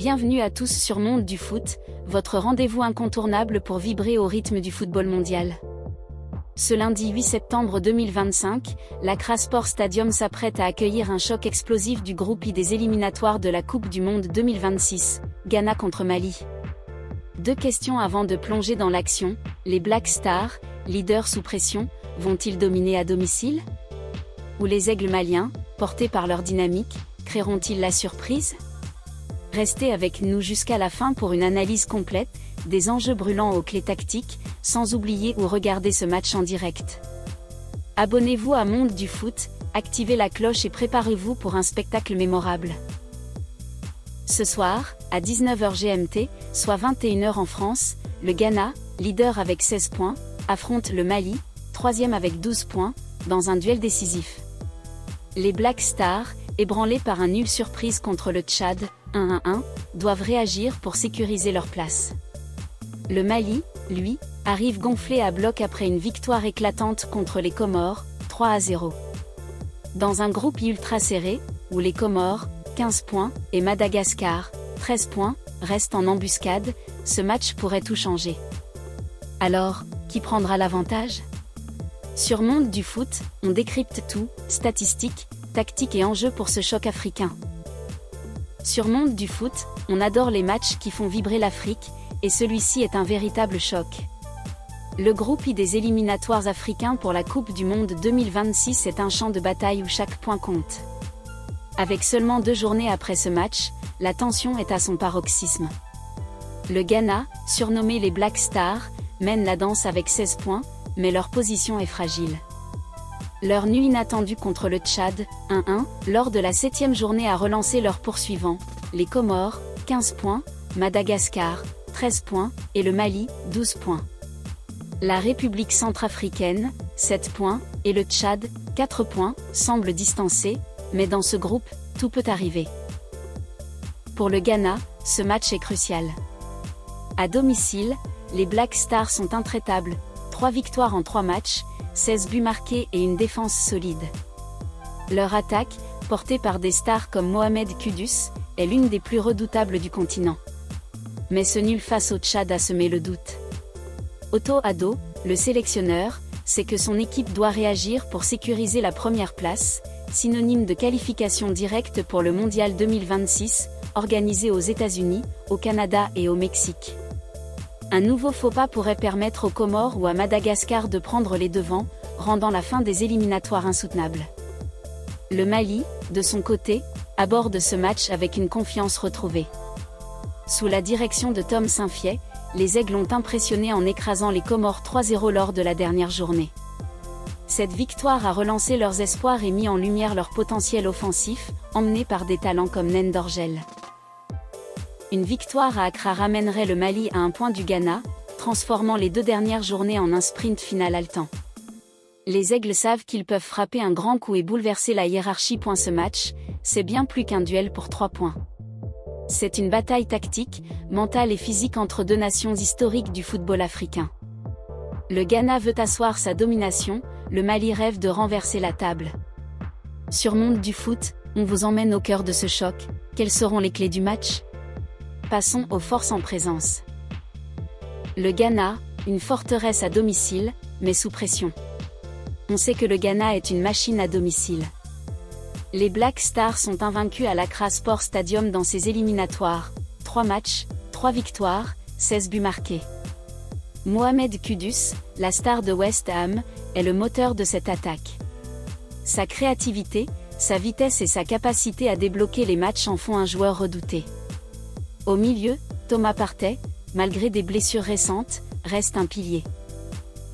Bienvenue à tous sur Monde du Foot, votre rendez-vous incontournable pour vibrer au rythme du football mondial. Ce lundi 8 septembre 2025, l'Accra Sport Stadium s'apprête à accueillir un choc explosif du groupe I des éliminatoires de la Coupe du Monde 2026, Ghana contre Mali. Deux questions avant de plonger dans l'action, les Black Stars, leaders sous pression, vont-ils dominer à domicile? Ou les Aigles maliens, portés par leur dynamique, créeront-ils la surprise? Restez avec nous jusqu'à la fin pour une analyse complète, des enjeux brûlants aux clés tactiques, sans oublier où regarder ce match en direct. Abonnez-vous à Monde du Foot, activez la cloche et préparez-vous pour un spectacle mémorable. Ce soir, à 19h GMT, soit 21h en France, le Ghana, leader avec 16 points, affronte le Mali, troisième avec 12 points, dans un duel décisif. Les Black Stars, ébranlés par un nul surprise contre le Tchad, 1-1, doivent réagir pour sécuriser leur place. Le Mali, lui, arrive gonflé à bloc après une victoire éclatante contre les Comores, 3-0. Dans un groupe ultra serré, où les Comores, 15 points, et Madagascar, 13 points, restent en embuscade, ce match pourrait tout changer. Alors, qui prendra l'avantage? Sur Monde du Foot, on décrypte tout, statistiques, tactiques et enjeux pour ce choc africain. Sur Monde du Foot, on adore les matchs qui font vibrer l'Afrique, et celui-ci est un véritable choc. Le groupe I des éliminatoires africains pour la Coupe du Monde 2026 est un champ de bataille où chaque point compte. Avec seulement 2 journées après ce match, la tension est à son paroxysme. Le Ghana, surnommé les Black Stars, mène la danse avec 16 points, mais leur position est fragile. Leur nul inattendu contre le Tchad, 1-1, lors de la 7e journée a relancé leurs poursuivants, les Comores, 15 points, Madagascar, 13 points, et le Mali, 12 points. La République centrafricaine, 7 points, et le Tchad, 4 points, semblent distancés, mais dans ce groupe, tout peut arriver. Pour le Ghana, ce match est crucial. À domicile, les Black Stars sont intraitables, 3 victoires en 3 matchs, 16 buts marqués et une défense solide. Leur attaque, portée par des stars comme Mohamed Kudus, est l'une des plus redoutables du continent. Mais ce nul face au Tchad a semé le doute. Otto Addo, le sélectionneur, sait que son équipe doit réagir pour sécuriser la première place, synonyme de qualification directe pour le Mondial 2026, organisé aux États-Unis, au Canada et au Mexique. Un nouveau faux pas pourrait permettre aux Comores ou à Madagascar de prendre les devants, rendant la fin des éliminatoires insoutenable. Le Mali, de son côté, aborde ce match avec une confiance retrouvée. Sous la direction de Tom Saint-Fiet, les Aigles ont impressionné en écrasant les Comores 3-0 lors de la dernière journée. Cette victoire a relancé leurs espoirs et mis en lumière leur potentiel offensif, emmené par des talents comme Nen Dorgel. Une victoire à Accra ramènerait le Mali à un point du Ghana, transformant les 2 dernières journées en un sprint final haletant. Les Aigles savent qu'ils peuvent frapper un grand coup et bouleverser la hiérarchie. Ce match, c'est bien plus qu'un duel pour 3 points. C'est une bataille tactique, mentale et physique entre 2 nations historiques du football africain. Le Ghana veut asseoir sa domination, le Mali rêve de renverser la table. Sur Monde du Foot, on vous emmène au cœur de ce choc. Quelles seront les clés du match? Passons aux forces en présence. Le Ghana, une forteresse à domicile, mais sous pression. On sait que le Ghana est une machine à domicile. Les Black Stars sont invaincus à l'Accra Sport Stadium dans ces éliminatoires, 3 matchs, 3 victoires, 16 buts marqués. Mohamed Kudus, la star de West Ham, est le moteur de cette attaque. Sa créativité, sa vitesse et sa capacité à débloquer les matchs en font un joueur redouté. Au milieu, Thomas Partey, malgré des blessures récentes, reste un pilier.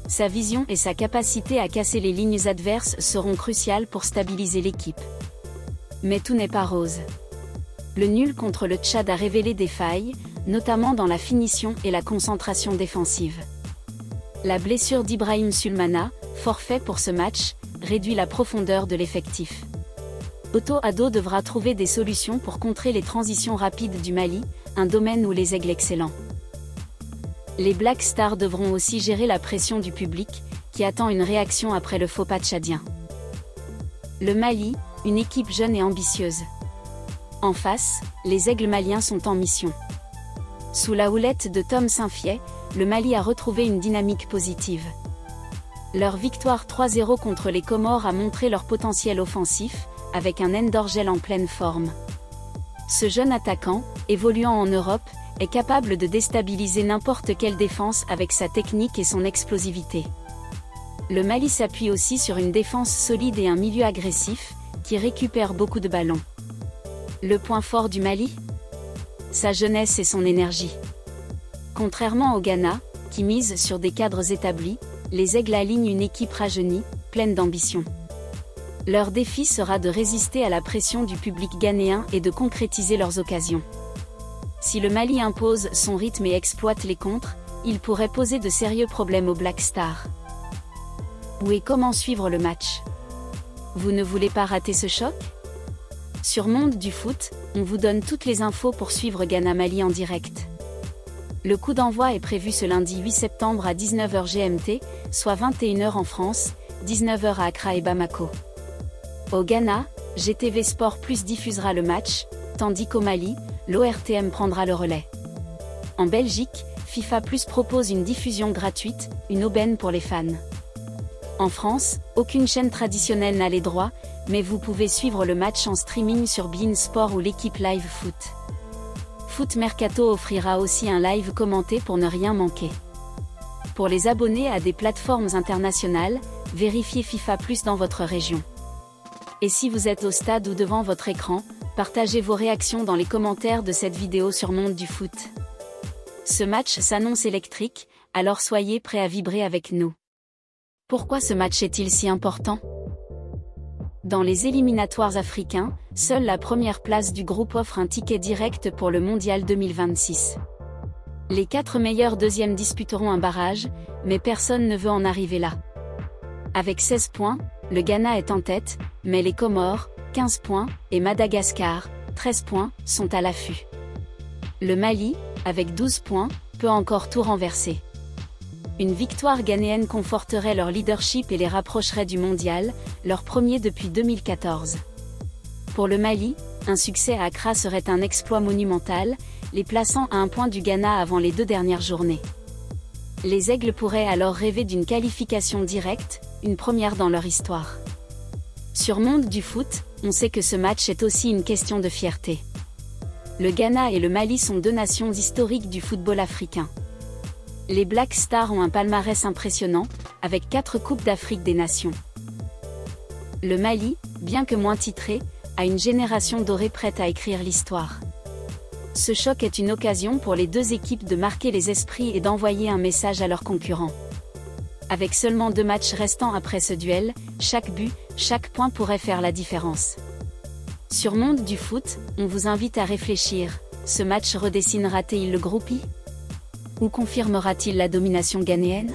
Sa vision et sa capacité à casser les lignes adverses seront cruciales pour stabiliser l'équipe. Mais tout n'est pas rose. Le nul contre le Tchad a révélé des failles, notamment dans la finition et la concentration défensive. La blessure d'Ibrahim Sulmana, forfait pour ce match, réduit la profondeur de l'effectif. Otto Addo devra trouver des solutions pour contrer les transitions rapides du Mali, un domaine où les Aigles excellents. Les Black Stars devront aussi gérer la pression du public, qui attend une réaction après le faux pas tchadien. Le Mali, une équipe jeune et ambitieuse. En face, les aigles maliens sont en mission. Sous la houlette de Tom Saint-Fiet, le Mali a retrouvé une dynamique positive. Leur victoire 3-0 contre les Comores a montré leur potentiel offensif, avec un Ndorgel en pleine forme. Ce jeune attaquant, évoluant en Europe, est capable de déstabiliser n'importe quelle défense avec sa technique et son explosivité. Le Mali s'appuie aussi sur une défense solide et un milieu agressif, qui récupère beaucoup de ballons. Le point fort du Mali ? Sa jeunesse et son énergie. Contrairement au Ghana, qui mise sur des cadres établis, les Aigles alignent une équipe rajeunie, pleine d'ambition. Leur défi sera de résister à la pression du public ghanéen et de concrétiser leurs occasions. Si le Mali impose son rythme et exploite les contres, il pourrait poser de sérieux problèmes aux Black Stars. Où et comment suivre le match ? Vous ne voulez pas rater ce choc ? Sur Monde du Foot, on vous donne toutes les infos pour suivre Ghana-Mali en direct. Le coup d'envoi est prévu ce lundi 8 septembre à 19h GMT, soit 21h en France, 19h à Accra et Bamako. Au Ghana, GTV Sport Plus diffusera le match, tandis qu'au Mali, l'ORTM prendra le relais. En Belgique, FIFA Plus propose une diffusion gratuite, une aubaine pour les fans. En France, aucune chaîne traditionnelle n'a les droits, mais vous pouvez suivre le match en streaming sur beIN Sport ou l'équipe Live Foot. Foot Mercato offrira aussi un live commenté pour ne rien manquer. Pour les abonnés à des plateformes internationales, vérifiez FIFA Plus dans votre région. Et si vous êtes au stade ou devant votre écran, partagez vos réactions dans les commentaires de cette vidéo sur Monde du Foot. Ce match s'annonce électrique, alors soyez prêts à vibrer avec nous. Pourquoi ce match est-il si important ? Dans les éliminatoires africains, seule la première place du groupe offre un ticket direct pour le Mondial 2026. Les 4 meilleurs deuxièmes disputeront un barrage, mais personne ne veut en arriver là. Avec 16 points, le Ghana est en tête, mais les Comores, 15 points, et Madagascar, 13 points, sont à l'affût. Le Mali, avec 12 points, peut encore tout renverser. Une victoire ghanéenne conforterait leur leadership et les rapprocherait du mondial, leur premier depuis 2014. Pour le Mali, un succès à Accra serait un exploit monumental, les plaçant à 1 point du Ghana avant les 2 dernières journées. Les Aigles pourraient alors rêver d'une qualification directe, une première dans leur histoire. Sur Monde du Foot, on sait que ce match est aussi une question de fierté. Le Ghana et le Mali sont 2 nations historiques du football africain. Les Black Stars ont un palmarès impressionnant, avec 4 Coupes d'Afrique des Nations. Le Mali, bien que moins titré, a une génération dorée prête à écrire l'histoire. Ce choc est une occasion pour les 2 équipes de marquer les esprits et d'envoyer un message à leurs concurrents. Avec seulement 2 matchs restants après ce duel, chaque but, chaque point pourrait faire la différence. Sur Monde du Foot, on vous invite à réfléchir, ce match redessinera-t-il le groupie ? Ou confirmera-t-il la domination ghanéenne ?